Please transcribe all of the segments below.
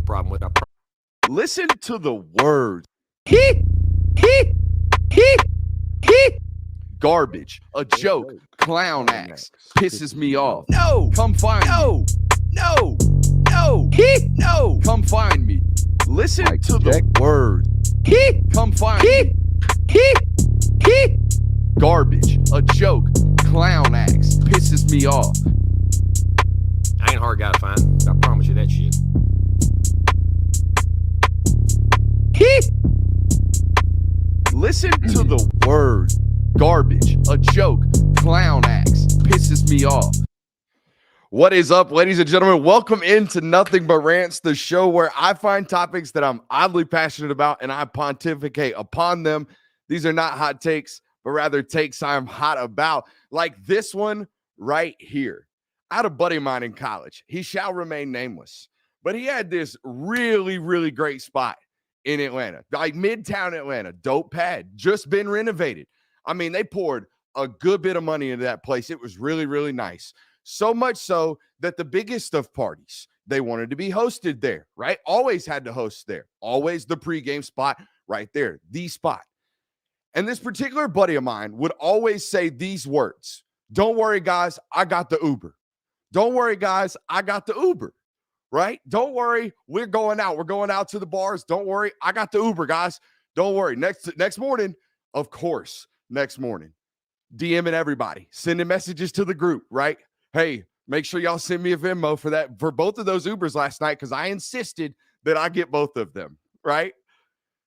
problem with. Listen to the words. Garbage, a joke, clown acts, pisses me off. No, come find me. No, come find me. Listen to the words. Come find me. Garbage, a joke, clown acts, pisses me off. I ain't hard guy to find. I promise you that shit. Listen to the words. Garbage, a joke, clown acts, pisses me off. What is up, ladies and gentlemen? Welcome into Nothing But Rants, the show where I find topics that I'm oddly passionate about and I pontificate upon them. These are not hot takes, but rather takes I'm hot about, like this one right here. I had a buddy of mine in college. He shall remain nameless, but he had this really, really great spot in Atlanta, like Midtown Atlanta, dope pad, just been renovated. I mean, they poured a good bit of money into that place. It was really, really nice. So much so that the biggest of parties, they wanted to be hosted there, right? Always had to host there. Always the pregame spot right there, the spot. And this particular buddy of mine would always say these words. Don't worry, guys, I got the Uber. Don't worry, guys, I got the Uber, right? Don't worry, we're going out. We're going out to the bars. Don't worry, I got the Uber, guys. Don't worry. Next morning, of course, next morning, DMing everybody, sending messages to the group, right? Hey, make sure y'all send me a Venmo for both of those Ubers last night because I insisted that I get both of them, right?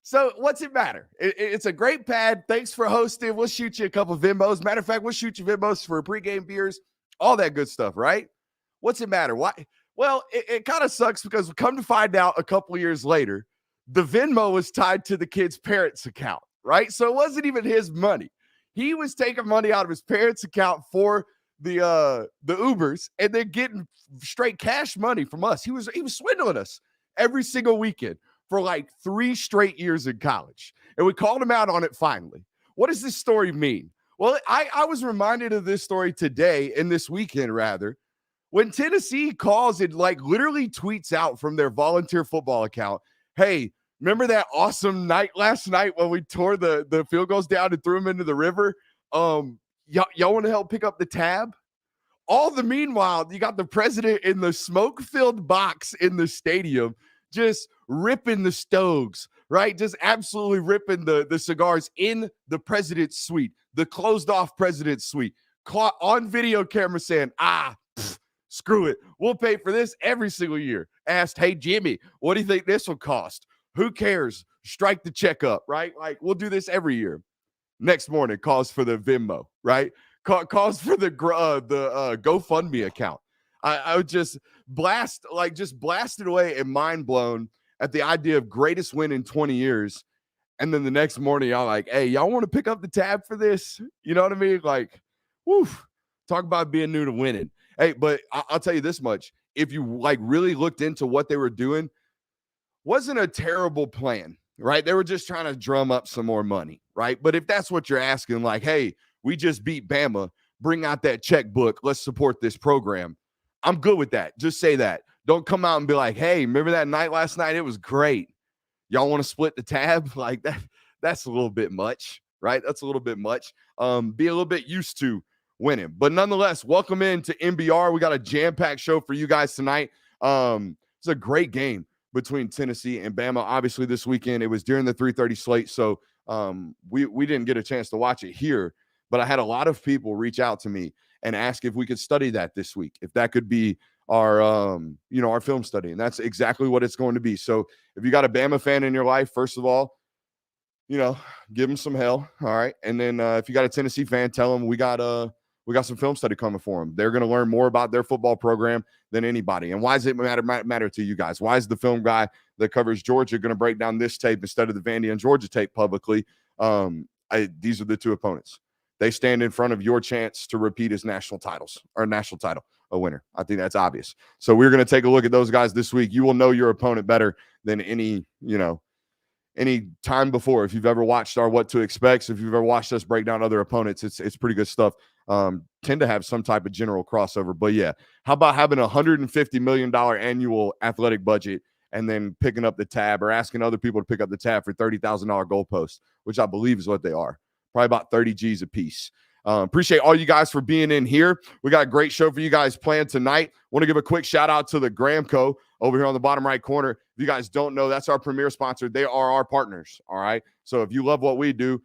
So what's it matter? It's a great pad. Thanks for hosting. We'll shoot you a couple of Venmos. Matter of fact, we'll shoot you Venmos for pregame beers, all that good stuff, right? What's it matter? Why? Well, it kind of sucks because we come to find out a couple of years later, the Venmo was tied to the kid's parents' account, right? So it wasn't even his money. He was taking money out of his parents' account for the Ubers and then getting straight cash money from us. He was swindling us every single weekend for like 3 straight years in college. And we called him out on it finally. What does this story mean? Well, I was reminded of this story today and this weekend, rather, when Tennessee calls and like literally tweets out from their volunteer football account, hey, remember that awesome night last night when we tore the field goals down and threw them into the river? Y'all want to help pick up the tab? All the meanwhile, you got the president in the smoke-filled box in the stadium just ripping the stoves, right? Just absolutely ripping the cigars in the president's suite, the closed-off president's suite. Caught on video camera saying, screw it. We'll pay for this every single year. Asked, hey, Jimmy, what do you think this will cost? Who cares? Strike the check up, right? Like, we'll do this every year. Next morning, calls for the Venmo, right? Calls for the GoFundMe account. I would just blasted away and mind blown at the idea of greatest win in 20 years. And then the next morning, y'all like, hey, y'all want to pick up the tab for this? You know what I mean? Like, woof, talk about being new to winning. Hey, but I'll tell you this much. If you like really looked into what they were doing, wasn't a terrible plan, right? They were just trying to drum up some more money, right? But if that's what you're asking, like, hey, we just beat Bama, bring out that checkbook, let's support this program. I'm good with that. Just say that. Don't come out and be like, hey, remember that night last night? It was great. Y'all want to split the tab? Like that's a little bit much, right? That's a little bit much. Be a little bit used to winning. But nonetheless, welcome into NBR. We got a jam-packed show for you guys tonight. It's a great game between Tennessee and Bama. Obviously, this weekend, it was during the 3:30 slate, so we didn't get a chance to watch it here. But I had a lot of people reach out to me and ask if we could study that this week, if that could be our, our film study. And that's exactly what it's going to be. So if you got a Bama fan in your life, first of all, give them some hell. All right. And then if you got a Tennessee fan, tell them we got some film study coming for them. They're going to learn more about their football program than anybody. And why does it matter to you guys? Why is the film guy that covers Georgia going to break down this tape instead of the Vandy and Georgia tape publicly? These are the two opponents. They stand in front of your chance to repeat as national title, a winner. I think that's obvious. So we're going to take a look at those guys this week. You will know your opponent better than any time before. If you've ever watched our What to Expect, if you've ever watched us break down other opponents, it's pretty good stuff. Tend to have some type of general crossover. But yeah, how about having a $150 million annual athletic budget and then picking up the tab or asking other people to pick up the tab for $30,000 goalposts, which I believe is what they are. Probably about 30 G's a piece. Appreciate all you guys for being in here. We got a great show for you guys planned tonight. Want to give a quick shout out to the Gramco over here on the bottom right corner. If you guys don't know, that's our premier sponsor. They are our partners. All right. So if you love what we do,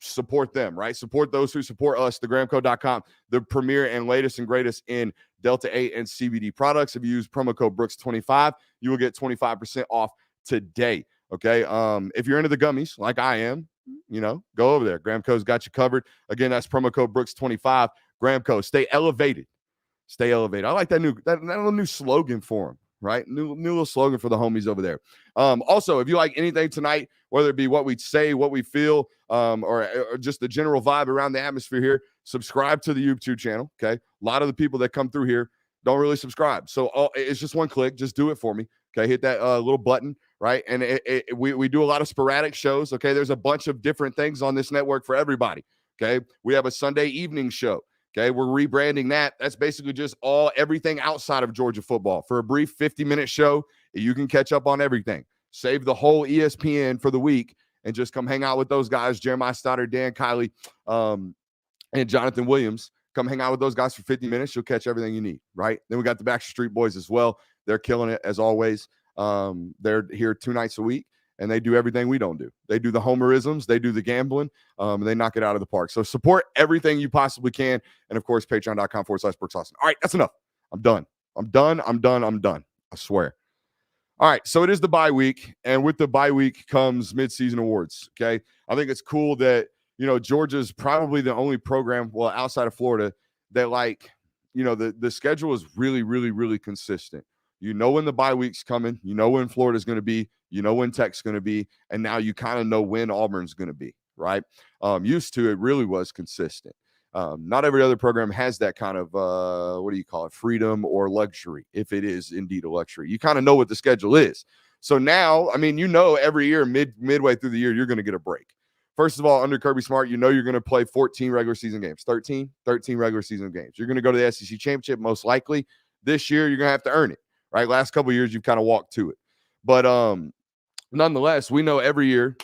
support them, right? Support those who support us, thegramco.com, the premier and latest and greatest in Delta 8 and CBD products. If you use promo code Brooks25, you will get 25% off today. Okay. If you're into the gummies like I am, go over there. Gramco's got you covered. Again, that's promo code Brooks25. Gramco, stay elevated. Stay elevated. I like that little new slogan for them, right? New little slogan for the homies over there. Also, if you like anything tonight, whether it be what we say, what we feel, or just the general vibe around the atmosphere here, subscribe to the YouTube channel. Okay. A lot of the people that come through here don't really subscribe. So it's just one click. Just do it for me. Okay. Hit that little button, right? And we do a lot of sporadic shows. Okay. There's a bunch of different things on this network for everybody. Okay. We have a Sunday evening show. Okay. We're rebranding that. That's basically just everything outside of Georgia football. For a brief 50-minute show, you can catch up on everything. Save the whole ESPN for the week and just come hang out with those guys, Jeremiah Stoddard, Dan Kiley, and Jonathan Williams. Come hang out with those guys for 50 minutes. You'll catch everything you need, right? Then we got the Backstreet Boys as well. They're killing it as always. They're here 2 nights a week, and they do everything we don't do. They do the homerisms. They do the gambling. And they knock it out of the park. So support everything you possibly can. And, of course, patreon.com/Brooks Austin. All right, that's enough. I'm done. I swear. All right, so it is the bye week, and with the bye week comes midseason awards, okay? I think it's cool that, Georgia's probably the only program, well, outside of Florida, that, the schedule is really, really, really consistent. You know when the bye week's coming. You know when Florida's going to be. You know when Tech's going to be. And now you kind of know when Auburn's going to be, right? Used to, it really was consistent. Not every other program has that kind of, freedom or luxury, if it is indeed a luxury. You kind of know what the schedule is. So now, every year, midway through the year, you're going to get a break. First of all, under Kirby Smart, you're going to play 14 regular season games, 13 regular season games. You're going to go to the SEC championship, most likely. This year, you're going to have to earn it, right? Last couple of years, you've kind of walked to it. But nonetheless, we know every year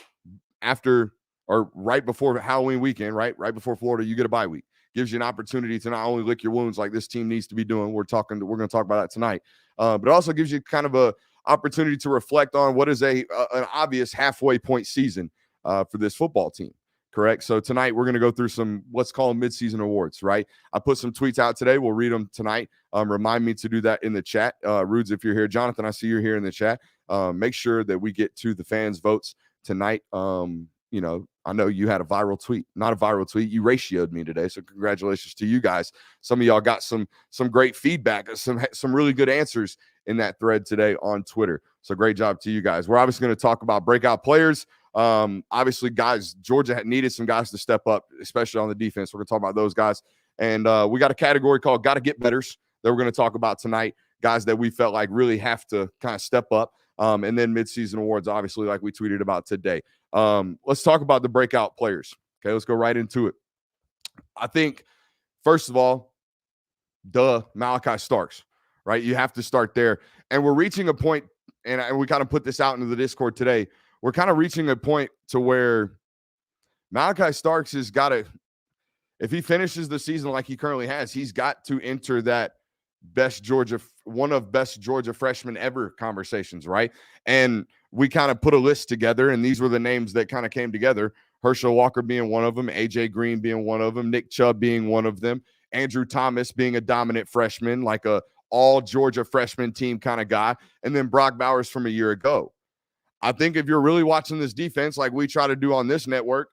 after or right before Halloween weekend, right before Florida, you get a bye week. Gives you an opportunity to not only lick your wounds like this team needs to be doing. We're going to talk about that tonight. But it also gives you kind of a opportunity to reflect on what is an obvious halfway point season for this football team. Correct. So tonight we're going to go through some, let's call them midseason awards, right? I put some tweets out today. We'll read them tonight. Remind me to do that in the chat. Rudes, if you're here. Jonathan, I see you're here in the chat. Make sure that we get to the fans' votes tonight. I know you had a viral tweet, not a viral tweet. You ratioed me today. So congratulations to you guys. Some of y'all got some great feedback, some really good answers in that thread today on Twitter. So great job to you guys. We're obviously going to talk about breakout players. Obviously, guys, Georgia had needed some guys to step up, especially on the defense. We're going to talk about those guys. And we got a category called Gotta Get Betters that we're going to talk about tonight. Guys that we felt like really have to kind of step up. And then midseason awards, obviously, like we tweeted about today. Let's talk about the breakout players. Okay, let's go right into it. I think, first of all, Malachi Starks, right? You have to start there. And we're reaching a point, and we kind of put this out into the Discord today. We're kind of reaching a point to where Malachi Starks has got to, if he finishes the season like he currently has, he's got to enter that one of best Georgia freshmen ever conversations, right? And we kind of put a list together, and these were the names that kind of came together. Herschel Walker being one of them, AJ Green being one of them, Nick Chubb being one of them, Andrew Thomas being a dominant freshman, like a all Georgia freshman team kind of guy, and then Brock Bowers from a year ago. I think if you're really watching this defense like we try to do on this network,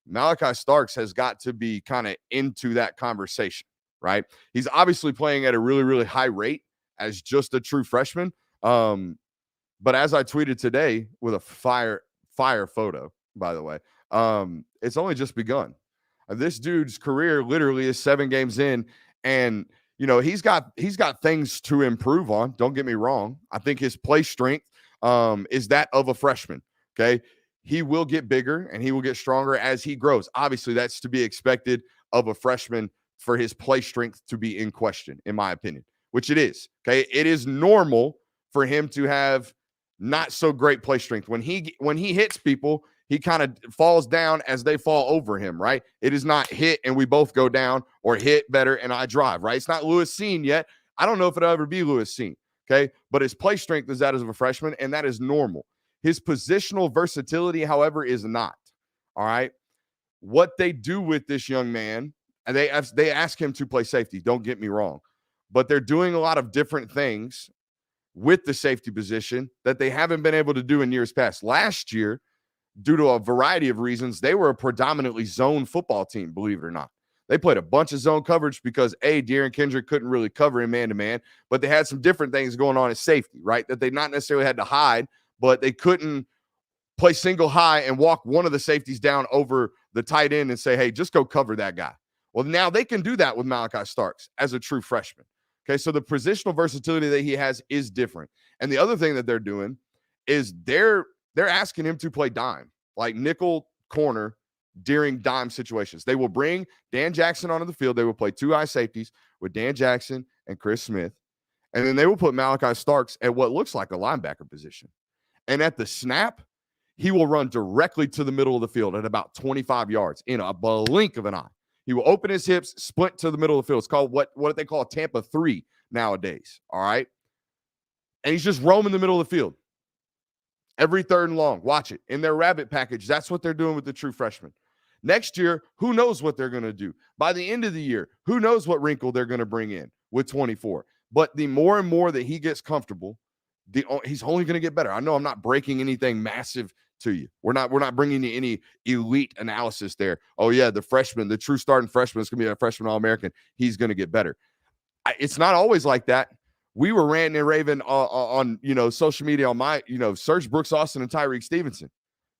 Malachi Starks has got to be kind of into that conversation, right? He's obviously playing at a really, really high rate as just a true freshman. But as I tweeted today with a fire photo, by the way, it's only just begun. This dude's career literally is 7 games in, and he's got things to improve on. Don't get me wrong. I think his play strength is that of a freshman. Okay. He will get bigger and he will get stronger as he grows. Obviously, that's to be expected of a freshman for his play strength to be in question, in my opinion, which it is. Okay. It is normal for him to have not so great play strength. When he hits people, he kind of falls down as they fall over him, right? It is not hit and we both go down, or hit better and I drive, right? It's not Lewis Seen yet. I don't know if it'll ever be Lewis Seen, okay? But his play strength is that as a freshman, and that is normal. His positional versatility, however, is not. All right? What they do with this young man, and they ask him to play safety, don't get me wrong, but they're doing a lot of different things with the safety position that they haven't been able to do in years past. Last year, due to a variety of reasons, they were a predominantly zone football team, believe it or not. They played a bunch of zone coverage because, De'Aaron Kendrick couldn't really cover him man-to-man, but they had some different things going on at safety, right, that they not necessarily had to hide, but they couldn't play single high and walk one of the safeties down over the tight end and say, hey, just go cover that guy. Well, now they can do that with Malachi Starks as a true freshman. Okay, so the positional versatility that he has is different. And the other thing that they're doing is they're asking him to play dime, like nickel corner during dime situations. They will bring Dan Jackson onto the field. They will play two high safeties with Dan Jackson and Chris Smith. And then they will put Malachi Starks at what looks like a linebacker position. And at the snap, he will run directly to the middle of the field at about 25 yards in a blink of an eye. He will open his hips, sprint to the middle of the field. It's called what they call Tampa 3 nowadays, all right? And he's just roaming the middle of the field. Every third and long. Watch it. In their rabbit package, that's what they're doing with the true freshman. Next year, who knows what they're going to do? By the end of the year, who knows what wrinkle they're going to bring in with 24. But the more and more that he gets comfortable, he's only going to get better. I know I'm not breaking anything massive to you. We're not bringing you any elite analysis there. Oh, yeah, the freshman, the true starting freshman is going to be a freshman All-American. He's going to get better. It's not always like that. We were ranting and raving on social media on my, search Brooks Austin and Tyreek Stevenson.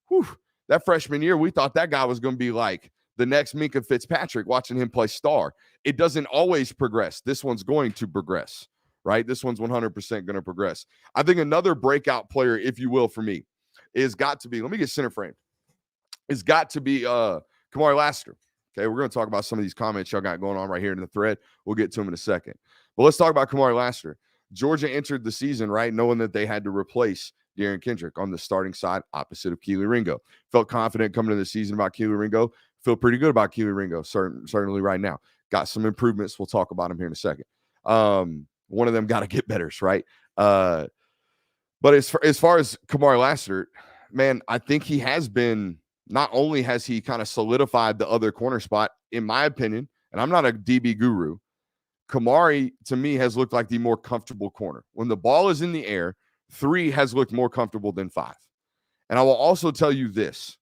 Whew, that freshman year, we thought that guy was going to be like the next Minka Fitzpatrick, watching him play star. It doesn't always progress. This one's going to progress, right? This one's 100% going to progress. I think another breakout player, if you will, for me, is got to be, let me get center frame. It's got to be Kamari Lassiter. Okay, we're going to talk about some of these comments y'all got going on right here in the thread. We'll get to them in a second. But let's talk about Kamari Lassiter. Georgia entered the season, right, knowing that they had to replace De'Aaron Kendrick on the starting side opposite of Kelee Ringo. Felt confident coming into the season about Kelee Ringo. Feel pretty good about Kelee Ringo, certainly right now. Got some improvements. We'll talk about him here in a second. One of them got to get better, right? But as far as Kamari Lassiter, man, I think he has been, not only has he kind of solidified the other corner spot, in my opinion, and I'm not a DB guru, Kamari, to me, has looked like the more comfortable corner. When the ball is in the air, 3 has looked more comfortable than 5. And I will also tell you this.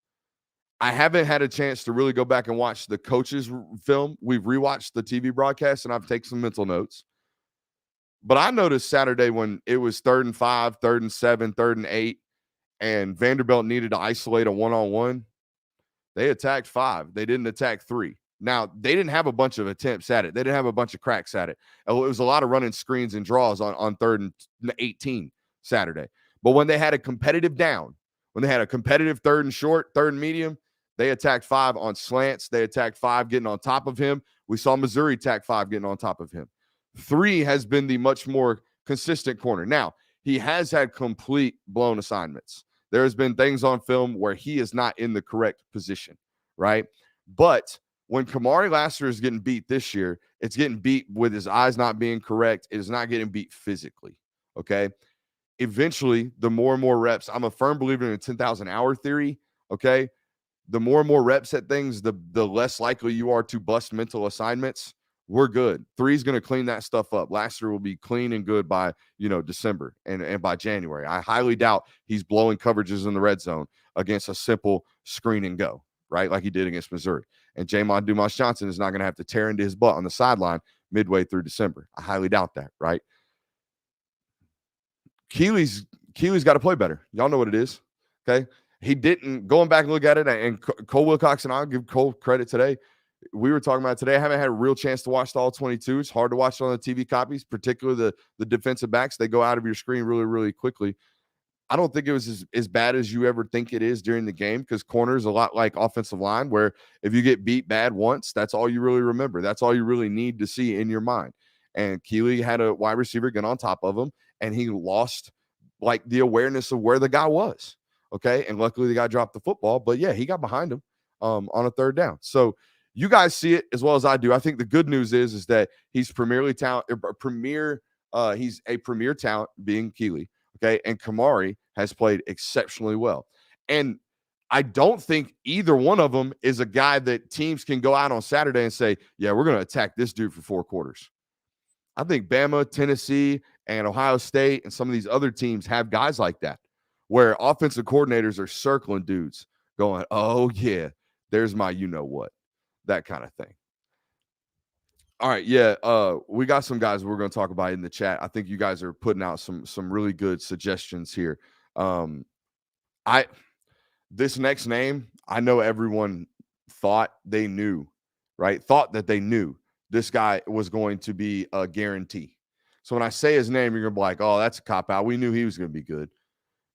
I haven't had a chance to really go back and watch the coaches' film. We've rewatched the TV broadcast, and I've taken some mental notes. But I noticed Saturday when it was 3rd and 5, 3rd and 7, 3rd and 8, and Vanderbilt needed to isolate a one-on-one, they attacked 5. They didn't attack 3. Now, they didn't have a bunch of attempts at it. They didn't have a bunch of cracks at it. It was a lot of running screens and draws on 3rd and 18 Saturday. But when they had a competitive down, when they had a competitive 3rd and short, 3rd and medium, they attacked 5 on slants. They attacked 5 getting on top of him. We saw Missouri attack 5 getting on top of him. 3 has been the much more consistent corner. Now, he has had complete blown assignments. There has been things on film where he is not in the correct position, right? But when Kamari Lassiter is getting beat this year, it's getting beat with his eyes not being correct. It is not getting beat physically, okay? Eventually, the more and more reps, I'm a firm believer in the 10,000 hour theory, okay? The more and more reps at things, the less likely you are to bust mental assignments. We're good. 3 is going to clean that stuff up. Lassiter will be clean and good by, December and by January. I highly doubt he's blowing coverages in the red zone against a simple screen and go, right, like he did against Missouri. And Jamon Dumas-Johnson is not going to have to tear into his butt on the sideline midway through December. I highly doubt that, right? Keely's got to play better. Y'all know what it is, okay? He didn't, going back and look at it, and Cole Wilcox, and I'll give Cole credit today. We were talking about it today. I haven't had a real chance to watch the all 22. It's hard to watch it on the TV copies, particularly the defensive backs. They go out of your screen really, really quickly. I don't think it was as bad as you ever think it is during the game, because corner is a lot like offensive line, where if you get beat bad once, that's all you really remember. That's all you really need to see in your mind. And Kelee had a wide receiver get on top of him, and he lost like the awareness of where the guy was. Okay. And luckily the guy dropped the football, but yeah, he got behind him on a third down. So you guys see it as well as I do. I think the good news is that he's he's a premier talent being Keeley. Okay. And Kamari has played exceptionally well. And I don't think either one of them is a guy that teams can go out on Saturday and say, yeah, we're going to attack this dude for 4 quarters. I think Bama, Tennessee, and Ohio State and some of these other teams have guys like that, where offensive coordinators are circling dudes going, oh, yeah, there's my you-know-what, that kind of thing. All right, yeah, we got some guys we're going to talk about in the chat. I think you guys are putting out some really good suggestions here. This next name, I know everyone thought they knew, right? Thought that they knew this guy was going to be a guarantee. So when I say his name, you're going to be like, oh, that's a cop-out. We knew he was going to be good.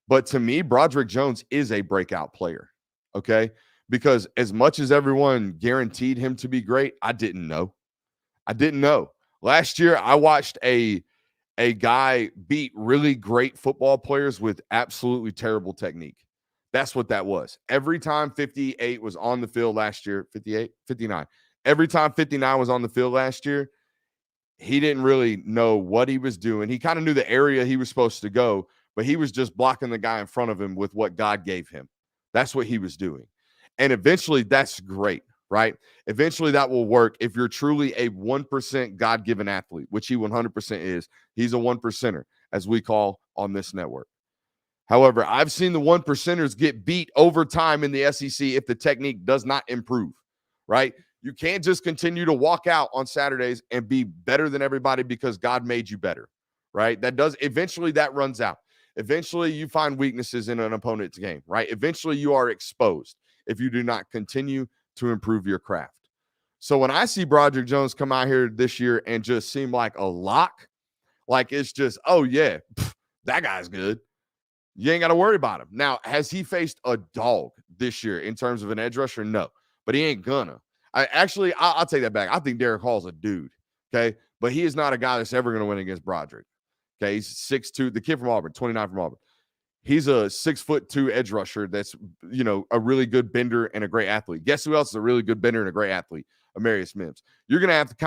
But to me, Broderick Jones is a breakout player, okay? Because as much as everyone guaranteed him to be great, I didn't know. Last year, I watched a guy beat really great football players with absolutely terrible technique. That's what that was. Every time 58 was on the field last year, 59. Every time 59 was on the field last year, he didn't really know what he was doing. He kind of knew the area he was supposed to go, but he was just blocking the guy in front of him with what God gave him. That's what he was doing. And eventually that's great, right? Eventually that will work if you're truly a 1% God-given athlete, which he 100% is. He's a 1%er, as we call on this network. However, I've seen the 1%ers get beat over time in the SEC if the technique does not improve, right? You can't just continue to walk out on Saturdays and be better than everybody because God made you better, right? Eventually that runs out. Eventually you find weaknesses in an opponent's game, right? Eventually you are exposed if you do not continue to improve your craft. So when I see Broderick Jones come out here this year and just seem like a lock, like it's just, oh yeah, that guy's good. You ain't got to worry about him. Now, has he faced a dog this year in terms of an edge rusher? No, but he ain't gonna. I'll take that back. I think Derek Hall's a dude, okay? But he is not a guy that's ever going to win against Broderick, okay? He's 6'2", the kid from Auburn, 29 from Auburn. He's a 6'2" edge rusher that's, a really good bender and a great athlete. Guess who else is a really good bender and a great athlete? Amarius Mims. You're going to have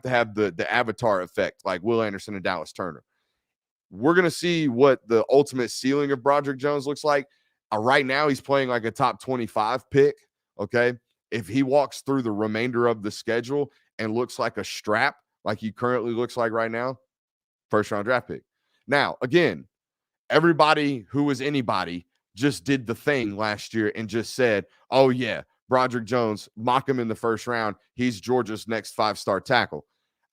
to have the avatar effect like Will Anderson and Dallas Turner. We're going to see what the ultimate ceiling of Broderick Jones looks like. Right now, he's playing like a top 25 pick, okay? If he walks through the remainder of the schedule and looks like a strap, like he currently looks like right now, first-round draft pick. Now, again, everybody who was anybody just did the thing last year and just said, oh, yeah, Broderick Jones, mock him in the first round. He's Georgia's next 5-star tackle.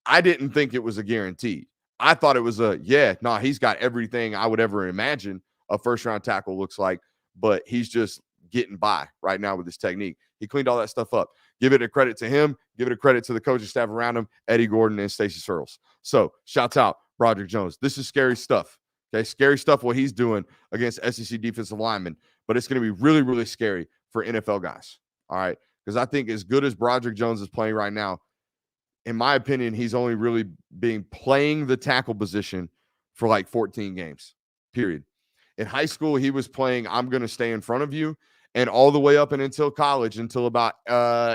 I didn't think it was a guarantee. I thought it was he's got everything I would ever imagine a first-round tackle looks like, but he's just getting by right now with his technique. He cleaned all that stuff up. Give it a credit to him. Give it a credit to the coaching staff around him, Eddie Gordon and Stacey Searles. So, shouts out Broderick Jones. This is scary stuff, okay? Scary stuff what he's doing against SEC defensive linemen, but it's going to be really, really scary for NFL guys, all right? Because I think as good as Broderick Jones is playing right now, in my opinion, he's only really playing the tackle position for like 14 games, period. In high school, he was playing, I'm going to stay in front of you. And all the way up and until college, until about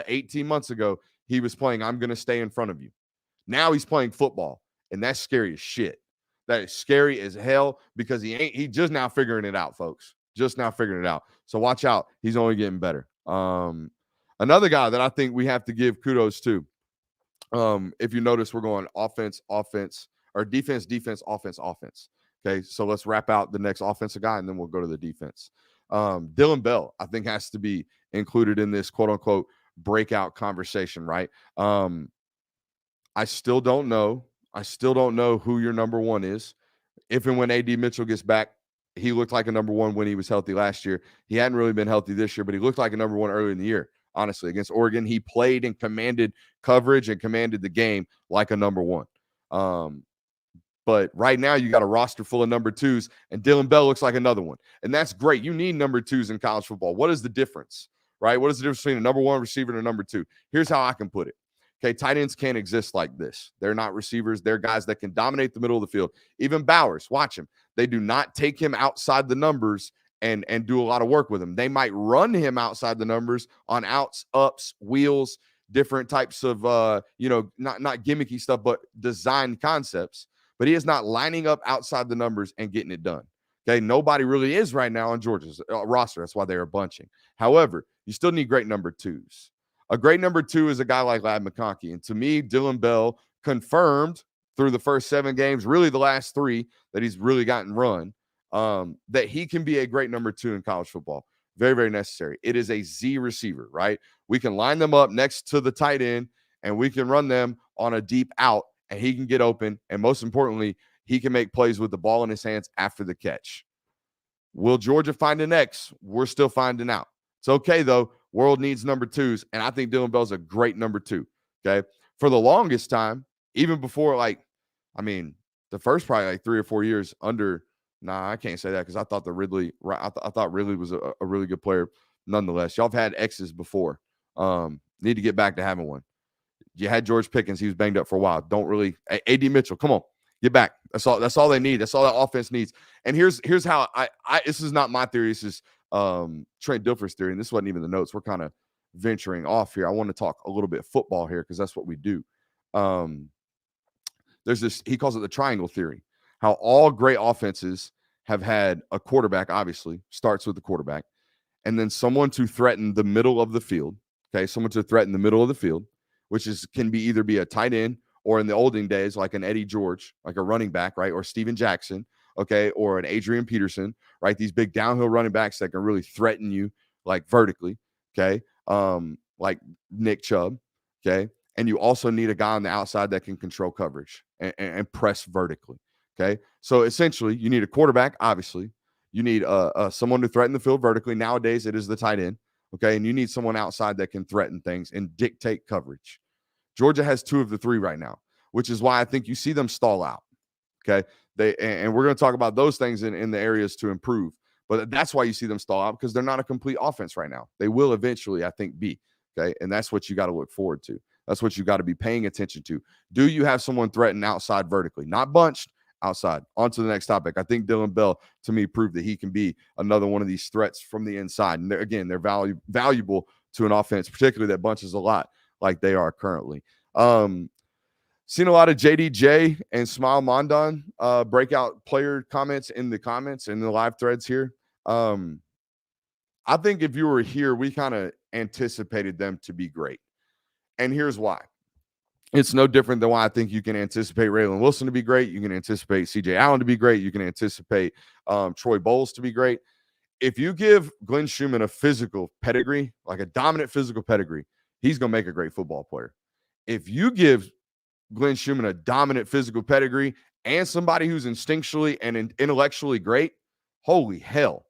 18 months ago, he was playing, I'm going to stay in front of you. Now he's playing football, and that's scary as shit. That is scary as hell because he just now figuring it out, folks. Just now figuring it out. So watch out. He's only getting better. Another guy that I think we have to give kudos to, if you notice, we're going offense, or defense, offense. Okay, so let's wrap out the next offensive guy, and then we'll go to the defense. Dylan Bell, I think, has to be included in this quote-unquote breakout conversation, right? I still don't know who your number one is. If and when A.D. Mitchell gets back, he looked like a number one when he was healthy last year. He hadn't really been healthy this year, but he looked like a number one early in the year. Honestly, against Oregon, he played and commanded coverage and commanded the game like a number one. But right now, you got a roster full of number twos, and Dylan Bell looks like another one. And that's great. You need number twos in college football. What is the difference, right? What is the difference between a number one receiver and a number two? Here's how I can put it. Okay, tight ends can't exist like this. They're not receivers. They're guys that can dominate the middle of the field. Even Bowers, watch him. They do not take him outside the numbers and do a lot of work with him. They might run him outside the numbers on outs, ups, wheels, different types of not gimmicky stuff, but design concepts. But he is not lining up outside the numbers and getting it done. Okay, nobody really is right now on Georgia's roster. That's why they are bunching. However, you still need great number twos. A great number two is a guy like Ladd McConkey. And to me, Dylan Bell confirmed through the first 7 games, really the last 3 that he's really gotten run, that he can be a great number 2 in college football. Very, very necessary. It is a Z receiver, right? We can line them up next to the tight end, and we can run them on a deep out, and he can get open. And most importantly, he can make plays with the ball in his hands after the catch. Will Georgia find an X? We're still finding out. It's okay, though. World needs number 2s, and I think Dylan Bell's a great number 2, okay? For the longest time, even before, the first probably 3 or 4 years under – I can't say that because I thought I thought Ridley was a really good player nonetheless. Y'all have had X's before. Need to get back to having one. You had George Pickens. He was banged up for a while. Don't really – A.D. Mitchell, come on. Get back. That's all they need. That's all that offense needs. And here's how I this is not my theory. This is Trent Dilfer's theory, and this wasn't even the notes. We're kind of venturing off here. I want to talk a little bit football here because that's what we do. There's this, he calls it the triangle theory, how all great offenses have had a quarterback, obviously, starts with the quarterback, and then someone to threaten the middle of the field. Okay, someone to threaten the middle of the field, which can be either be a tight end or in the olden days, like an Eddie George, like a running back, right? Or Steven Jackson, okay, or an Adrian Peterson, right? These big downhill running backs that can really threaten you, like vertically, okay? Like Nick Chubb, okay? And you also need a guy on the outside that can control coverage and press vertically, okay? So essentially, you need a quarterback, obviously. You need someone to threaten the field vertically. Nowadays, it is the tight end, okay? And you need someone outside that can threaten things and dictate coverage. Georgia has 2 of the 3 right now, which is why I think you see them stall out, okay? And we're going to talk about those things in the areas to improve. But that's why you see them stall out, because they're not a complete offense right now. They will eventually, I think, be, okay? And that's what you got to look forward to. That's what you got to be paying attention to. Do you have someone threaten outside vertically? Not bunched, outside. On to the next topic. I think Dylan Bell, to me, proved that he can be another one of these threats from the inside. And they're valuable to an offense, particularly that bunches a lot like they are currently. Seen a lot of JDJ and Smile Mondon breakout player comments in the live threads here. I think if you were here, we kind of anticipated them to be great. And here's why. It's no different than why I think you can anticipate Raylan Wilson to be great. You can anticipate CJ Allen to be great. You can anticipate Troy Bowles to be great. If you give Glenn Schumann a physical pedigree, like a dominant physical pedigree, he's going to make a great football player. If you give Glenn Schumann a dominant physical pedigree and somebody who's instinctually and intellectually great, holy hell.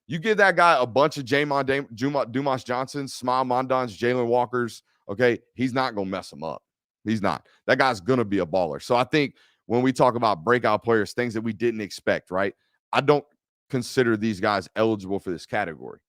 You give that guy a bunch of Dumas Johnsons, Smile Mondons, Jalen Walkers, okay, he's not going to mess him up. He's not. That guy's going to be a baller. So I think when we talk about breakout players, things that we didn't expect, right? I don't consider these guys eligible for this category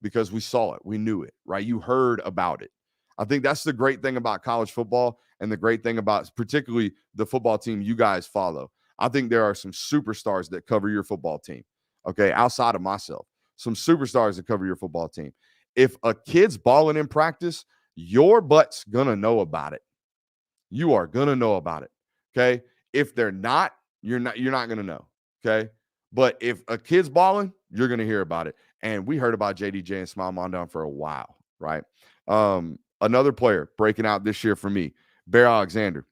because we saw it. We knew it, right? You heard about it. I think that's the great thing about college football and the great thing about particularly the football team you guys follow. I think there are some superstars that cover your football team, okay, outside of myself. Some superstars that cover your football team. If a kid's balling in practice, your butt's going to know about it. You are going to know about it, okay? If they're not, you're not going to know, okay? But if a kid's balling, you're going to hear about it. And we heard about JDJ and Smile Mondon for a while, right? Another player breaking out this year for me, Bear Alexander.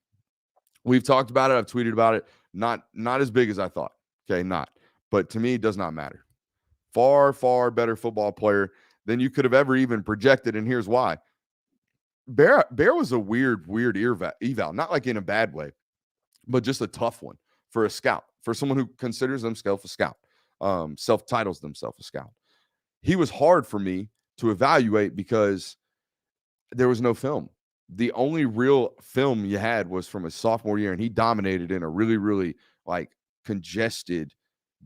We've talked about it. I've tweeted about it. Not as big as I thought, okay? Not. But to me, it does not matter. Far, far better football player than you could have ever even projected, and here's why. Bear was a weird eval, not like in a bad way, but just a tough one for a scout, for someone who considers themselves a scout, self-titles themselves a scout. He was hard for me to evaluate because there was no film. The only real film you had was from his sophomore year, and he dominated in a really, really like congested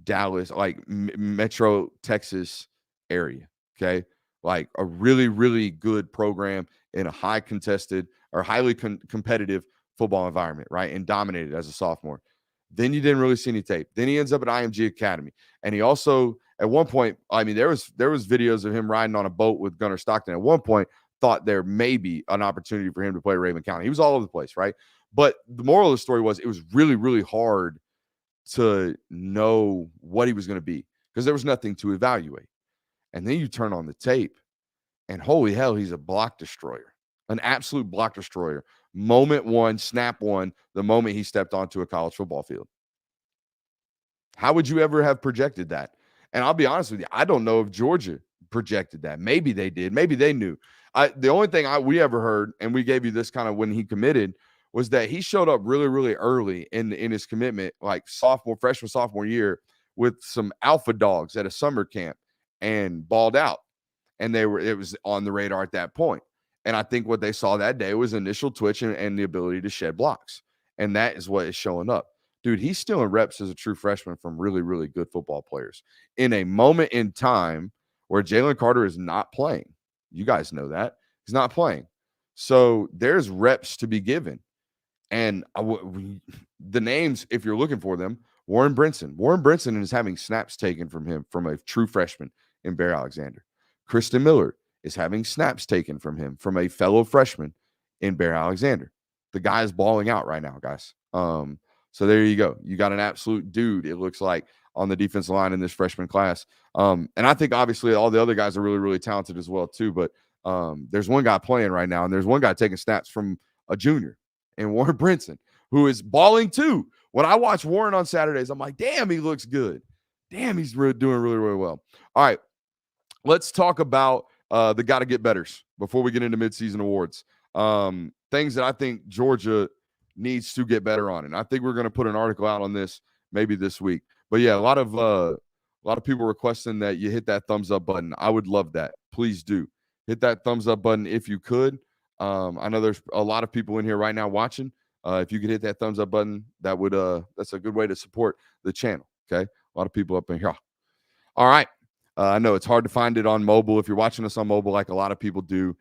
Dallas, like Metro Texas area. Okay. Like a really, really good program in a high contested or highly competitive football environment, right? And dominated as a sophomore. Then you didn't really see any tape. Then he ends up at IMG Academy. And he also, at one point, I mean, there was videos of him riding on a boat with Gunnar Stockton. At one point, thought there may be an opportunity for him to play Raven County. He was all over the place, right? But the moral of the story was it was really, really hard to know what he was going to be because there was nothing to evaluate. And then you turn on the tape, and holy hell, he's a block destroyer, an absolute block destroyer. Moment one, snap one, the moment he stepped onto a college football field. How would you ever have projected that? And I'll be honest with you, I don't know if Georgia projected that. Maybe they did. Maybe they knew. The only thing we ever heard, and we gave you this kind of when he committed, was that he showed up really, really early in his commitment, like freshman, sophomore year, with some alpha dogs at a summer camp and balled out. And it was on the radar at that point. And I think what they saw that day was initial twitch and the ability to shed blocks. And that is what is showing up. Dude, he's stealing reps as a true freshman from really, really good football players in a moment in time where Jalen Carter is not playing. You guys know that. He's not playing. So there's reps to be given. And the names, if you're looking for them, Warren Brinson. Warren Brinson is having snaps taken from him from a true freshman in Bear Alexander. Kristen Miller is having snaps taken from him from a fellow freshman in Bear Alexander. The guy is balling out right now, guys. So there you go. You got an absolute dude, it looks like, on the defensive line in this freshman class. And I think, obviously, all the other guys are really, really talented as well, too. But there's one guy playing right now, and there's one guy taking snaps from a junior, and Warren Brinson, who is balling, too. When I watch Warren on Saturdays, I'm like, damn, he looks good. Damn, he's doing really, really well. All right, let's talk about the got to get betters before we get into midseason awards. Things that I think Georgia needs to get better on. And I think we're going to put an article out on this maybe this week. But yeah, a lot of people requesting that you hit that thumbs up button. I would love that. Please do hit that thumbs up button if you could. I know there's a lot of people in here right now watching. If you could hit that thumbs up button, that would that's a good way to support the channel. Okay, a lot of people up in here. All right. I know it's hard to find it on mobile. If you're watching us on mobile, like a lot of people do,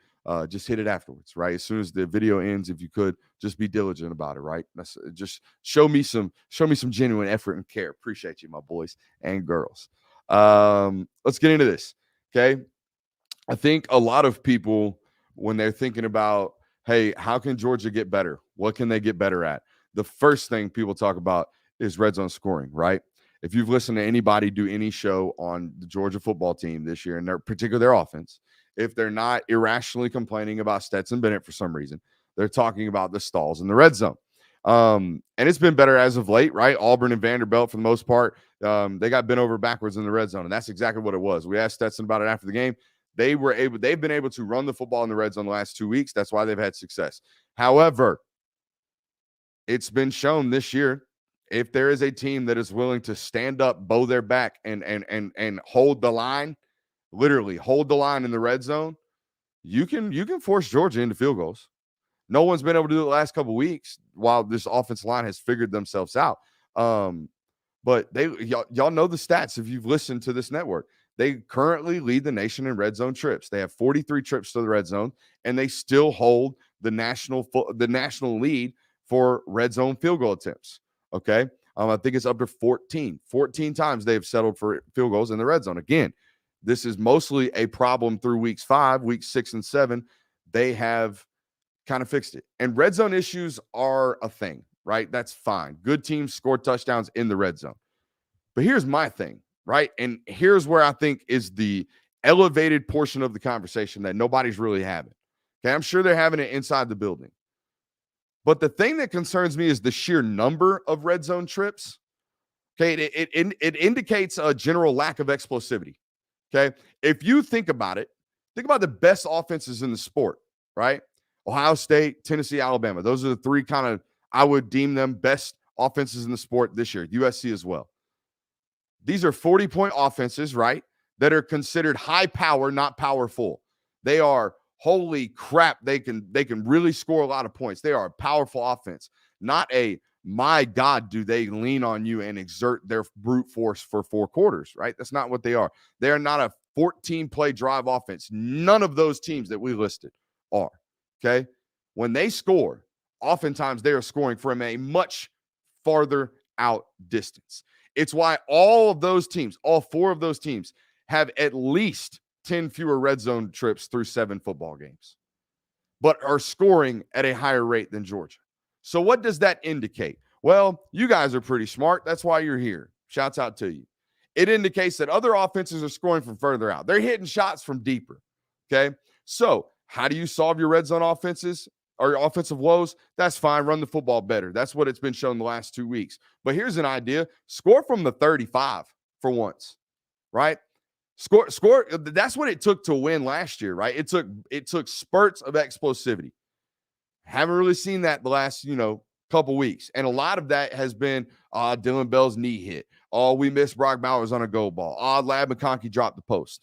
just hit it afterwards, right? As soon as the video ends, if you could, just be diligent about it, right? Just show me some genuine effort and care. Appreciate you, my boys and girls. Let's get into this, okay? I think a lot of people, when they're thinking about, hey, how can Georgia get better? What can they get better at? The first thing people talk about is red zone scoring, right? If you've listened to anybody do any show on the Georgia football team this year, and particularly their offense, if they're not irrationally complaining about Stetson Bennett for some reason, they're talking about the stalls in the red zone. And it's been better as of late, right? Auburn and Vanderbilt, for the most part, they got bent over backwards in the red zone, and that's exactly what it was. We asked Stetson about it after the game. They've been able to run the football in the red zone the last 2 weeks. That's why they've had success. However, it's been shown this year, if there is a team that is willing to stand up, bow their back, and hold the line, literally hold the line in the red zone, you can force Georgia into field goals. No one's been able to do it the last couple of weeks while this offensive line has figured themselves out. But y'all know the stats if you've listened to this network. They currently lead the nation in red zone trips. They have 43 trips to the red zone, and they still hold the national lead for red zone field goal attempts. Okay. I think it's up to 14 times they have settled for field goals in the red zone. Again, this is mostly a problem through weeks 5, weeks 6 and 7. They have kind of fixed it. And red zone issues are a thing, right? That's fine. Good teams score touchdowns in the red zone. But here's my thing, right? And here's where I think is the elevated portion of the conversation that nobody's really having. Okay. I'm sure they're having it inside the building. But the thing that concerns me is the sheer number of red zone trips. Okay, it indicates a general lack of explosivity. Okay, if you think about it, think about the best offenses in the sport, right? Ohio State, Tennessee, Alabama. Those are the three kind of, I would deem them best offenses in the sport this year. USC as well. These are 40-point offenses, right, that are considered high power, not powerful. They are, holy crap, they can really score a lot of points. They are a powerful offense, not a, my God, do they lean on you and exert their brute force for 4 quarters, right? That's not what they are. They are not a 14-play drive offense. None of those teams that we listed are. okay, when they score, oftentimes they are scoring from a much farther out distance. It's why all of those teams, all 4 of those teams, have at least 10 fewer red zone trips through 7 football games, but are scoring at a higher rate than Georgia. So what does that indicate? Well, you guys are pretty smart. That's why you're here. Shouts out to you. It indicates that other offenses are scoring from further out. They're hitting shots from deeper. Okay. So how do you solve your red zone offenses or your offensive woes? That's fine. Run the football better. That's what it's been shown the last 2 weeks. But here's an idea. Score from the 35 for once, right? Score. That's what it took to win last year, right? It took spurts of explosivity. Haven't really seen that the last, couple weeks. And a lot of that has been Dylan Bell's knee hit. Oh, we missed Brock Bowers on a go ball. Lab McConkey dropped the post.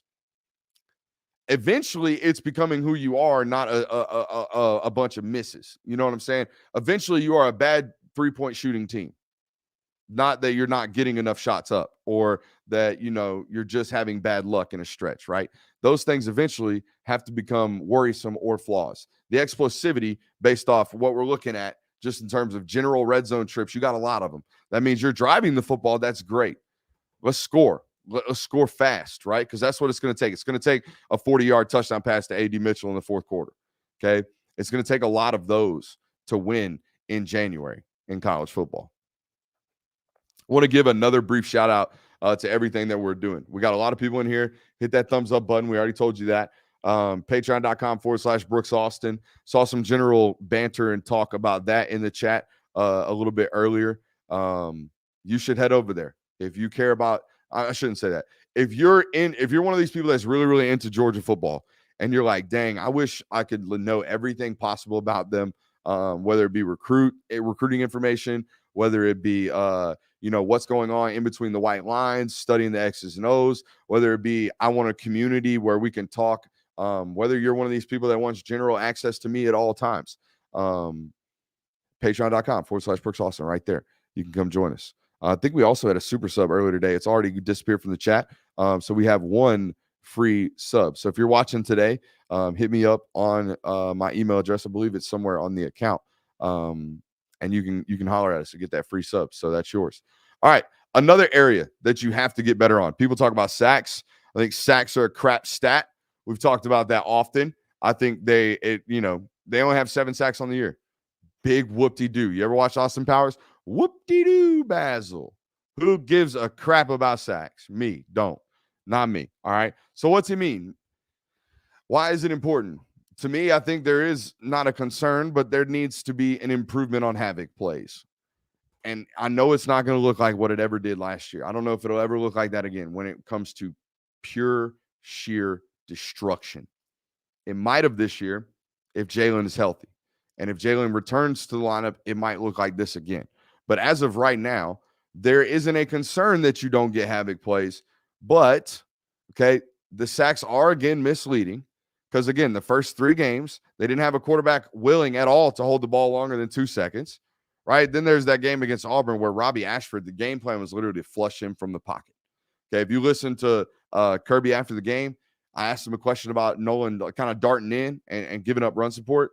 Eventually, it's becoming who you are, not a bunch of misses. You know what I'm saying? Eventually, you are a bad 3-point shooting team. Not that you're not getting enough shots up or that, you're just having bad luck in a stretch, right? Those things eventually have to become worrisome or flaws. The explosivity based off what we're looking at just in terms of general red zone trips, you got a lot of them. That means you're driving the football. That's great. Let's score. Let's score fast, right? Because that's what it's going to take. It's going to take a 40-yard touchdown pass to A.D. Mitchell in the 4th quarter, okay? It's going to take a lot of those to win in January in college football. I want to give another brief shout out to everything that we're doing. We got a lot of people in here. Hit that thumbs up button. We already told you that. Patreon.com/Brooks Austin. Saw some general banter and talk about that in the chat a little bit earlier. You should head over there. If you care about, I shouldn't say that. If you're one of these people that's really, really into Georgia football and you're like, dang, I wish I could know everything possible about them, whether it be recruiting information, whether it be, what's going on in between the white lines, studying the X's and O's, whether it be, I want a community where we can talk, whether you're one of these people that wants general access to me at all times, patreon.com/Brooks Austin right there. You can come join us. I think we also had a super sub earlier today. It's already disappeared from the chat. So we have 1 free sub. So if you're watching today, hit me up on my email address. I believe it's somewhere on the account. And you can holler at us to get that free sub. So that's yours. All right. Another area that you have to get better on. People talk about sacks. I think sacks are a crap stat. We've talked about that often. I think they only have 7 sacks on the year. Big whoop-de-doo. You ever watch Austin Powers? Whoop-de-doo, Basil. Who gives a crap about sacks? Me. Don't. Not me. All right. So what's it mean? Why is it important? To me, I think there is not a concern, but there needs to be an improvement on havoc plays. And I know it's not going to look like what it ever did last year. I don't know if it'll ever look like that again when it comes to pure, sheer destruction. It might have this year if Jalen is healthy. And if Jalen returns to the lineup, it might look like this again. But as of right now, there isn't a concern that you don't get havoc plays. But, okay, the sacks are, again, misleading. Because, again, the first 3 games, they didn't have a quarterback willing at all to hold the ball longer than 2 seconds, right? Then there's that game against Auburn where Robbie Ashford, the game plan was literally to flush him from the pocket. Okay, if you listen to Kirby after the game, I asked him a question about Nolan kind of darting in and giving up run support.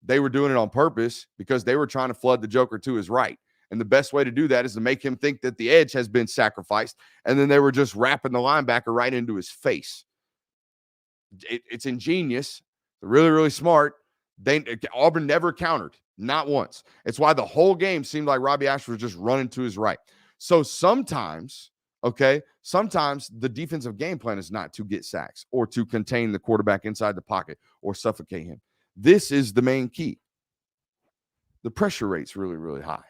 They were doing it on purpose because they were trying to flood the Joker to his right. And the best way to do that is to make him think that the edge has been sacrificed. And then they were just wrapping the linebacker right into his face. It's ingenious. They're really, really smart. Auburn never countered, not once. It's why the whole game seemed like Robbie Ashford was just running to his right. So sometimes the defensive game plan is not to get sacks or to contain the quarterback inside the pocket or suffocate him. This is the main key. The pressure rate's really, really high,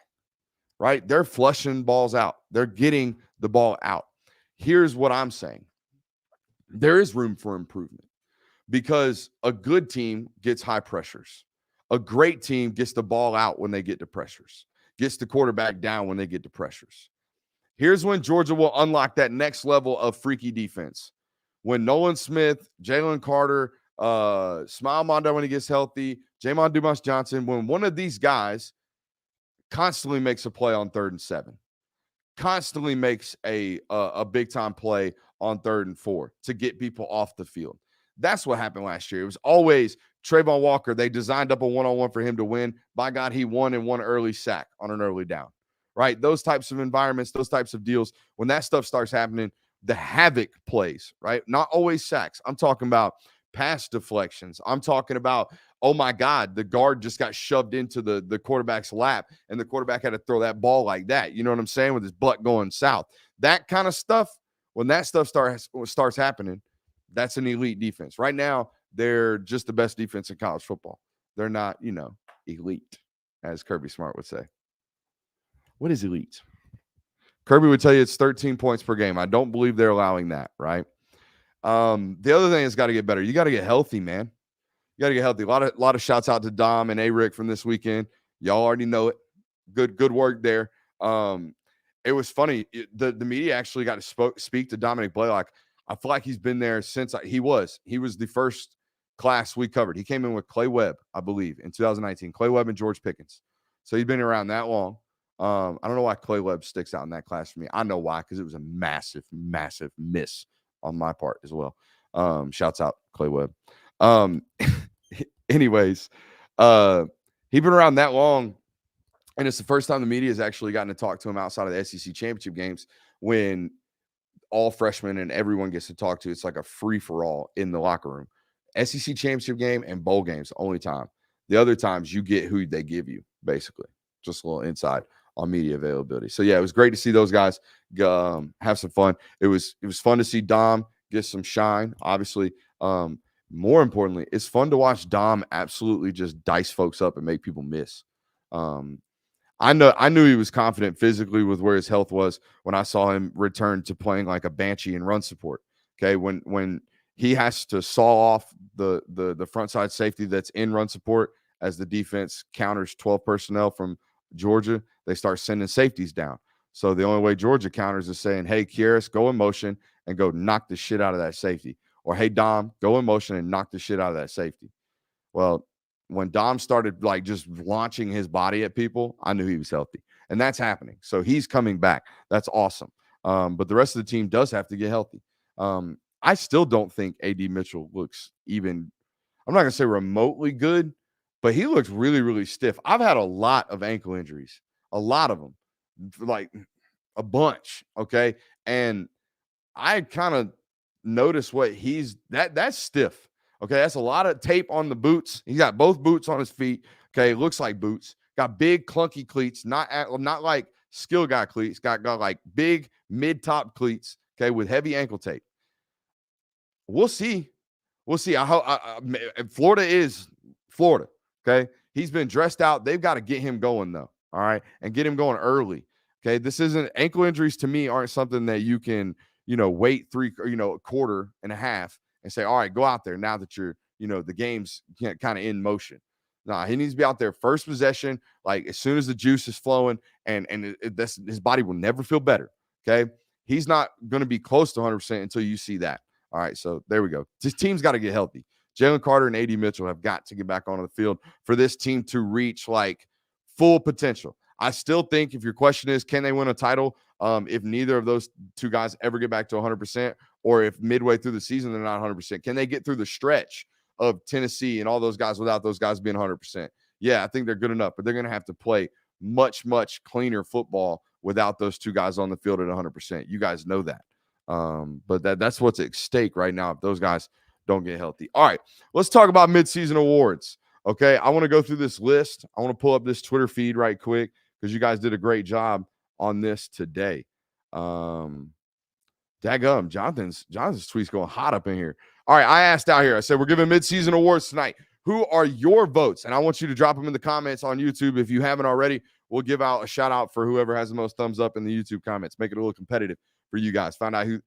right? They're flushing balls out. They're getting the ball out. Here's what I'm saying. There is room for improvement because a good team gets high pressures. A great team gets the ball out when they get to pressures, gets the quarterback down when they get to pressures. Here's when Georgia will unlock that next level of freaky defense. When Nolan Smith, Jalen Carter, Smile Mondo when he gets healthy, Jamon Dumas-Johnson, when one of these guys constantly makes a play on 3rd and 7, constantly makes a big-time play on 3rd and 4 to get people off the field. That's what happened last year. It was always Trayvon Walker. They designed up a one-on-one for him to win. By God, he won in one early sack on an early down, right? Those types of environments, those types of deals, when that stuff starts happening, the havoc plays, right? Not always sacks. I'm talking about pass deflections. I'm talking about, oh my God, the guard just got shoved into the quarterback's lap and the quarterback had to throw that ball like that. You know what I'm saying? With his butt going south. That kind of stuff, when that stuff starts happening, that's an elite defense. Right now, they're just the best defense in college football. They're not, elite, as Kirby Smart would say. What is elite? Kirby would tell you it's 13 points per game. I don't believe they're allowing that, right? The other thing is got to get better. You got to get healthy, man. You got to get healthy. A lot of shouts out to Dom and A-Rick from this weekend. Y'all already know it. Good work there. It was funny. The media actually got to speak to Dominic Blaylock. I feel like he's been there since he was the first class we covered. He came in with Clay Webb, I believe, in 2019. Clay Webb and George Pickens. So he's been around that long. I don't know why Clay Webb sticks out in that class for me. I know why, because it was a massive, massive miss on my part as well. Shouts out Clay Webb. Anyways, he's been around that long, and it's the first time the media has actually gotten to talk to him outside of the SEC championship games when all freshmen and everyone gets to talk to. It's like a free-for-all in the locker room. SEC championship game and bowl games, only time. The other times you get who they give you, basically. Just a little insight on media availability. So, yeah, it was great to see those guys have some fun. It was fun to see Dom get some shine, obviously. More importantly, it's fun to watch Dom absolutely just dice folks up and make people miss. I knew he was confident physically with where his health was when I saw him return to playing like a banshee in run support. Okay, when he has to saw off the front side safety that's in run support as the defense counters 12 personnel from Georgia, they start sending safeties down. So the only way Georgia counters is saying, "Hey, Kieris, go in motion and go knock the shit out of that safety," or "Hey, Dom, go in motion and knock the shit out of that safety." Well, when Dom started like just launching his body at people, I knew he was healthy, and that's happening. So he's coming back. That's awesome. But the rest of the team does have to get healthy. I still don't think A.D. Mitchell looks even, I'm not going to say remotely good, but he looks really, really stiff. I've had a lot of ankle injuries, a lot of them, like a bunch. Okay. And I kind of noticed what that's stiff. Okay, that's a lot of tape on the boots. He's got both boots on his feet. Okay, looks like boots. Got big clunky cleats, not like skill guy cleats. Got like big mid-top cleats. Okay, with heavy ankle tape. We'll see. Florida is Florida. Okay, he's been dressed out. They've got to get him going though. All right, and get him going early. Okay, this isn't ankle injuries to me aren't something that you can wait a quarter and a half and say, all right, go out there now that you're, the game's kind of in motion. Nah, he needs to be out there first possession, like as soon as the juice is flowing, and his body will never feel better. Okay. He's not going to be close to 100% until you see that. All right. So there we go. This team's got to get healthy. Jalen Carter and A.D. Mitchell have got to get back onto the field for this team to reach like full potential. I still think if your question is, can they win a title? If neither of those two guys ever get back to 100%, or if midway through the season they're not 100%, can they get through the stretch of Tennessee and all those guys without those guys being 100%? Yeah, I think they're good enough, but they're going to have to play much, much cleaner football without those two guys on the field at 100%. You guys know that. But that's what's at stake right now if those guys don't get healthy. All right, let's talk about midseason awards. Okay, I want to go through this list. I want to pull up this Twitter feed right quick because you guys did a great job on this today. Daggum, Jonathan's tweets going hot up in here. All right, I asked out here. I said we're giving midseason awards tonight. Who are your votes? And I want you to drop them in the comments on YouTube. If you haven't already, we'll give out a shout out for whoever has the most thumbs up in the YouTube comments. Make it a little competitive for you guys. Find out who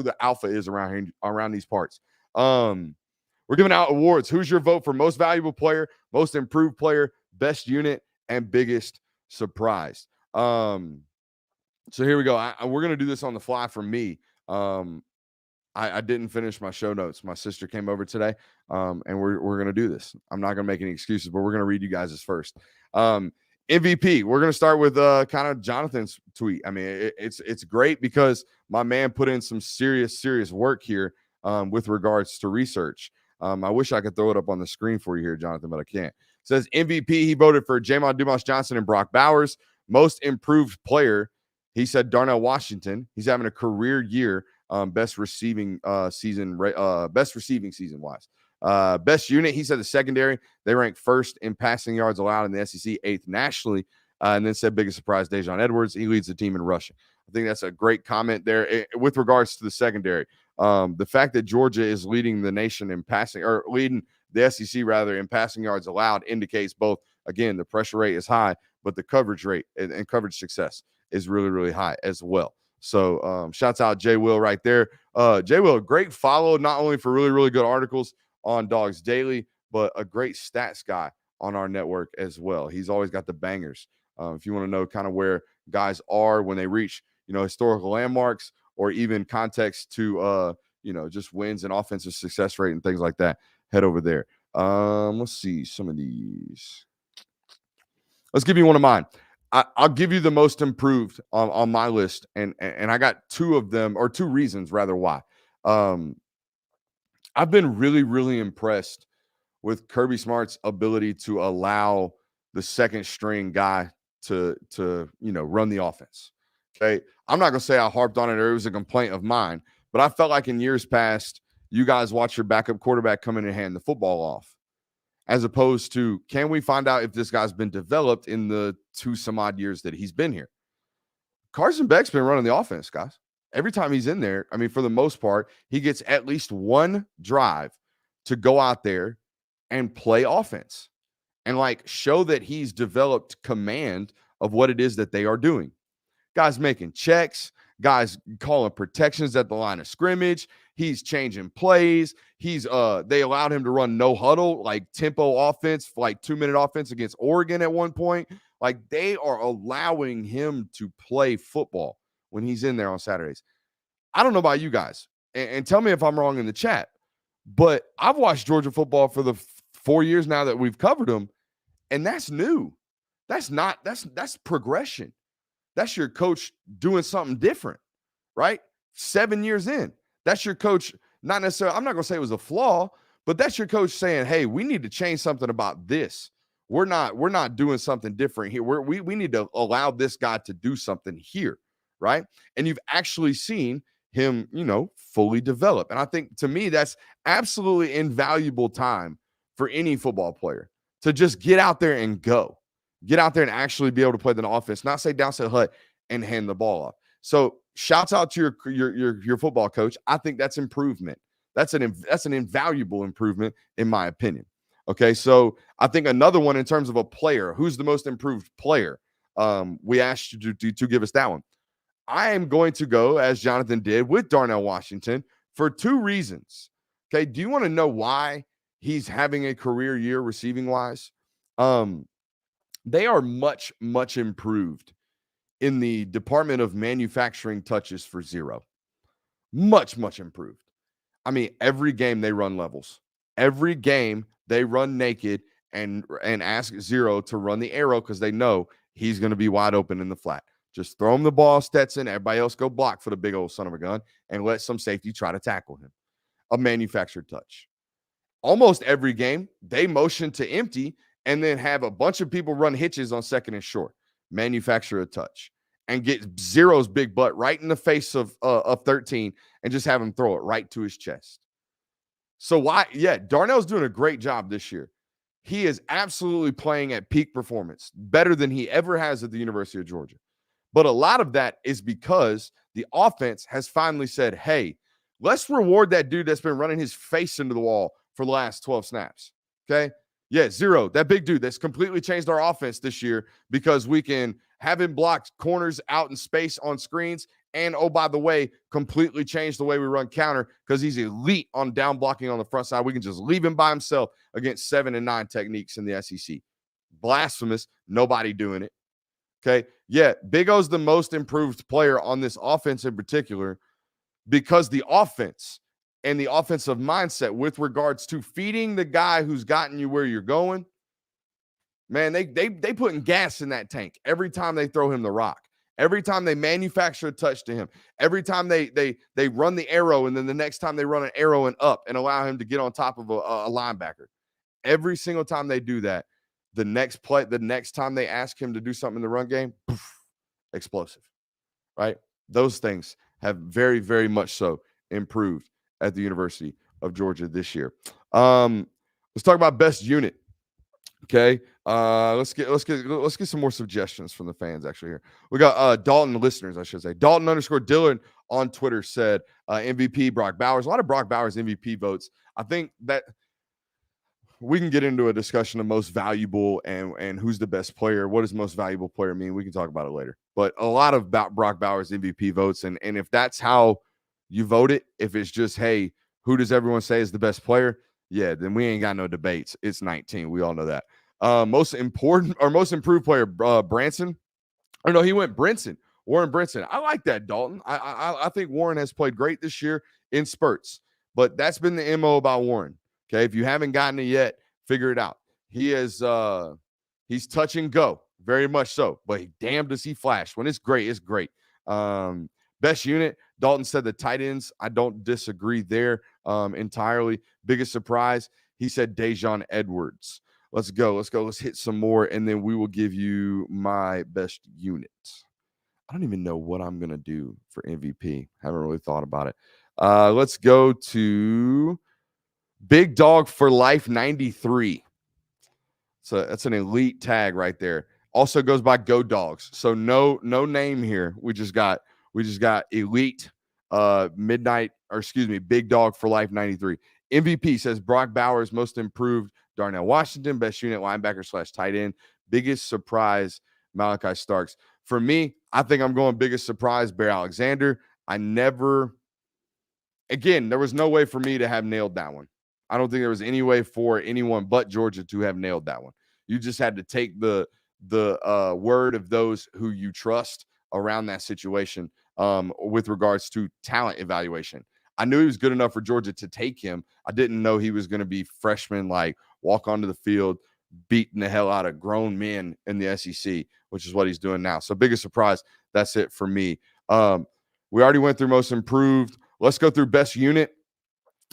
the alpha is around these parts. We're giving out awards. Who's your vote for most valuable player, most improved player, best unit, and biggest surprise? So here we go. We're going to do this on the fly for me. I didn't finish my show notes. My sister came over today, and we're going to do this. I'm not going to make any excuses, but we're going to read you guys' first. MVP, we're going to start with kind of Jonathan's tweet. I mean, it's great because my man put in some serious work here with regards to research. I wish I could throw it up on the screen for you here, Jonathan, but I can't. It says MVP, he voted for Jamon Dumas-Johnson and Brock Bowers. Most improved player, he said Darnell Washington. He's having a career year, best receiving season wise. Best unit, he said the secondary. They ranked first in passing yards allowed in the SEC, 8th nationally. And then said biggest surprise, Dejon Edwards. He leads the team in rushing. I think that's a great comment there. With regards to the secondary, the fact that Georgia is leading the nation in passing, or leading the SEC rather, in passing yards allowed, indicates both, again, the pressure rate is high, but the coverage rate and coverage success is really, really high as well. So shouts out Jay Will right there. Jay Will, a great follow, not only for really, really good articles on Dogs Daily, but a great stats guy on our network as well. He's always got the bangers. If you want to know kind of where guys are when they reach, historical landmarks, or even context to, just wins and offensive success rate and things like that, head over there. Let's see some of these. Let's give you one of mine. I'll give you the most improved on my list, and I got two of them, or two reasons rather why. I've been really, really impressed with Kirby Smart's ability to allow the second string guy to run the offense. Okay. I'm not going to say I harped on it or it was a complaint of mine, but I felt like in years past, you guys watch your backup quarterback come in and hand the football off, as opposed to, can we find out if this guy's been developed in the 2 some odd years that he's been here? Carson Beck's been running the offense, guys. Every time he's in there, I mean, for the most part, he gets at least one drive to go out there and play offense and show that he's developed command of what it is that they are doing. Guys making checks, guys calling protections at the line of scrimmage. He's changing plays. They allowed him to run no huddle, tempo offense, 2-minute offense against Oregon at one point. They are allowing him to play football when he's in there on Saturdays. I don't know about you guys, and tell me if I'm wrong in the chat, but I've watched Georgia football for the 4 years now that we've covered them, and that's new. That's progression. That's your coach doing something different, right? 7 years in. That's your coach, not necessarily, I'm not going to say it was a flaw, but that's your coach saying, hey, we need to change something about this. We're not doing something different here. We need to allow this guy to do something here, right? And you've actually seen him, fully develop. And I think, to me, that's absolutely invaluable time for any football player to just get out there and go. Get out there and actually be able to play the offense, not say downset hut and hand the ball off. So shouts out to your football coach. I think that's improvement. That's an invaluable improvement in my opinion. Okay, so I think another one in terms of a player, who's the most improved player? We asked you to give us that one. I am going to go, as Jonathan did, with Darnell Washington for 2 reasons. Okay, do you want to know why he's having a career year receiving wise? They are much, much improved in the department of manufacturing touches for zero. Much, much improved. I mean, every game they run levels. Every game they run naked and ask zero to run the arrow because they know he's going to be wide open in the flat. Just throw him the ball, Stetson. Everybody else go block for the big old son of a gun and let some safety try to tackle him. A manufactured touch. Almost every game, they motion to empty and then have a bunch of people run hitches on second and short. Manufacture a touch and get zero's big butt right in the face of 13 and just have him throw it right to his chest. So why? Yeah, Darnell's doing a great job this year. He is absolutely playing at peak performance, better than he ever has at the University of Georgia. But a lot of that is because the offense has finally said, hey, let's reward that dude that's been running his face into the wall for the last 12 snaps. Okay? Yeah, zero. That big dude that's completely changed our offense this year because we can have him block corners out in space on screens. And, oh, by the way, completely change the way we run counter because he's elite on down blocking on the front side. We can just leave him by himself against 7 and 9 techniques in the SEC. Blasphemous. Nobody doing it. Okay. Yeah. Big O's the most improved player on this offense in particular because the offense and the offensive mindset with regards to feeding the guy who's gotten you where you're going, man, they putting gas in that tank every time they throw him the rock. Every time they manufacture a touch to him, every time they run the arrow, and then the next time they run an arrow and up and allow him to get on top of a linebacker. Every single time they do that, the next time they ask him to do something in the run game, poof, explosive, right? Those things have very, very much so improved at the University of Georgia this year. Let's talk about best unit. Okay. Let's get some more suggestions from the fans actually here. We got Dalton listeners, I should say. Dalton _Dillon on Twitter said MVP Brock Bowers. A lot of Brock Bowers MVP votes. I think that we can get into a discussion of most valuable and who's the best player. What does most valuable player mean? We can talk about it later. But a lot of Brock Bowers MVP votes. And if that's how you vote it, if it's just, hey, who does everyone say is the best player? Yeah, then we ain't got no debates. It's 19. We all know that. Most important or most improved player, Branson. Or no, he went Brinson. Warren Brinson. I like that, Dalton. I think Warren has played great this year in spurts. But that's been the MO about Warren. Okay, if you haven't gotten it yet, figure it out. He is he's touch and go, very much so. But damn, does he flash. When it's great, it's great. Best unit, Dalton said the tight ends. I don't disagree there entirely. Biggest surprise, he said Dejon Edwards. Let's go. Let's hit some more, and then we will give you my best unit. I don't even know what I'm going to do for MVP. Haven't really thought about it. Let's go to Big Dog for Life 93. So that's an elite tag right there. Also goes by Go Dogs. So no name here. We just got elite Big Dog for Life 93. MVP says Brock Bowers, most improved Darnell Washington, best unit linebacker / tight end. Biggest surprise, Malachi Starks. For me, I think I'm going biggest surprise, Bear Alexander. There was no way for me to have nailed that one. I don't think there was any way for anyone but Georgia to have nailed that one. You just had to take the word of those who you trust around that situation with regards to talent evaluation. I knew he was good enough for Georgia to take him. I didn't know he was going to be freshman, like walk onto the field, beating the hell out of grown men in the SEC, which is what he's doing now. So biggest surprise. That's it for me. We already went through most improved. Let's go through best unit.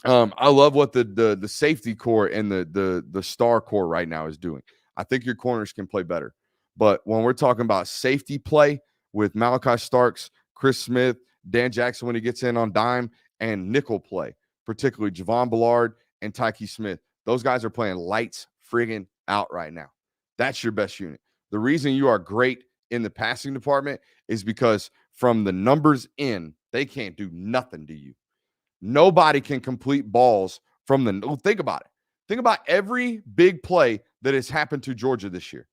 I love what the safety core and the star core right now is doing. I think your corners can play better. But when we're talking about safety play with Malachi Starks, Chris Smith, Dan Jackson when he gets in on dime, and nickel play, particularly Javon Ballard and Tyke Smith, those guys are playing lights friggin' out right now. That's your best unit. The reason you are great in the passing department is because from the numbers in, they can't do nothing to you. Nobody can complete balls from the – think about it. Think about every big play that has happened to Georgia this year.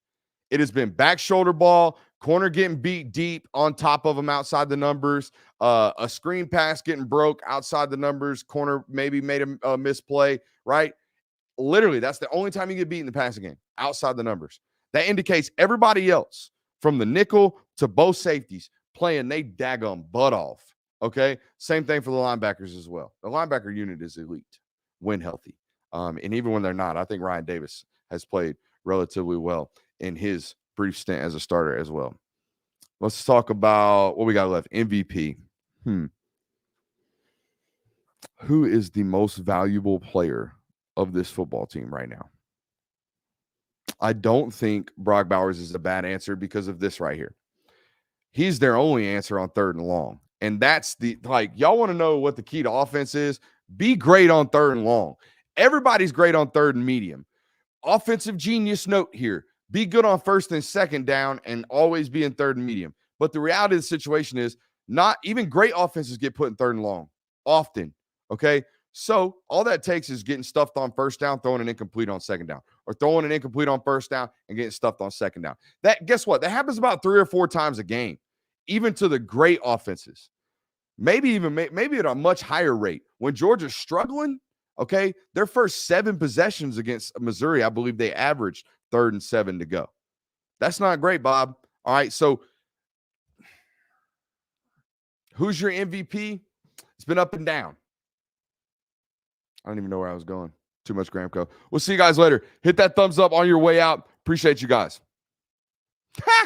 It has been back shoulder ball, corner getting beat deep on top of them outside the numbers, a screen pass getting broke outside the numbers, corner maybe made a misplay, right? Literally, that's the only time you get beat in the passing game, outside the numbers. That indicates everybody else from the nickel to both safeties playing they daggum butt off. Okay, same thing for the linebackers as well. The linebacker unit is elite when healthy. And even when they're not, I think Ryan Davis has played relatively well in his brief stint as a starter as well. Let's talk about what we got left. MVP. Who is the most valuable player of this football team right now? I don't think Brock Bowers is a bad answer because of this right here. He's their only answer on 3rd and long. And that's y'all want to know what the key to offense is? Be great on 3rd and long. Everybody's great on 3rd and medium. Offensive genius note here. Be good on 1st and 2nd down and always be in 3rd and medium. But the reality of the situation is not even great offenses get put in 3rd and long often. Okay. So all that takes is getting stuffed on 1st down, throwing an incomplete on 2nd down, or throwing an incomplete on 1st down and getting stuffed on 2nd down. Guess what? That happens about 3 or 4 times a game, even to the great offenses. Maybe at a much higher rate. When Georgia's struggling, okay, their first 7 possessions against Missouri, I believe they averaged 3rd and 7 to go. That's not great, Bob. All right, so who's your MVP? It's been up and down. I don't even know where I was going. Too much Gramco. We'll see you guys later. Hit that thumbs up on your way out. Appreciate you guys. Ha!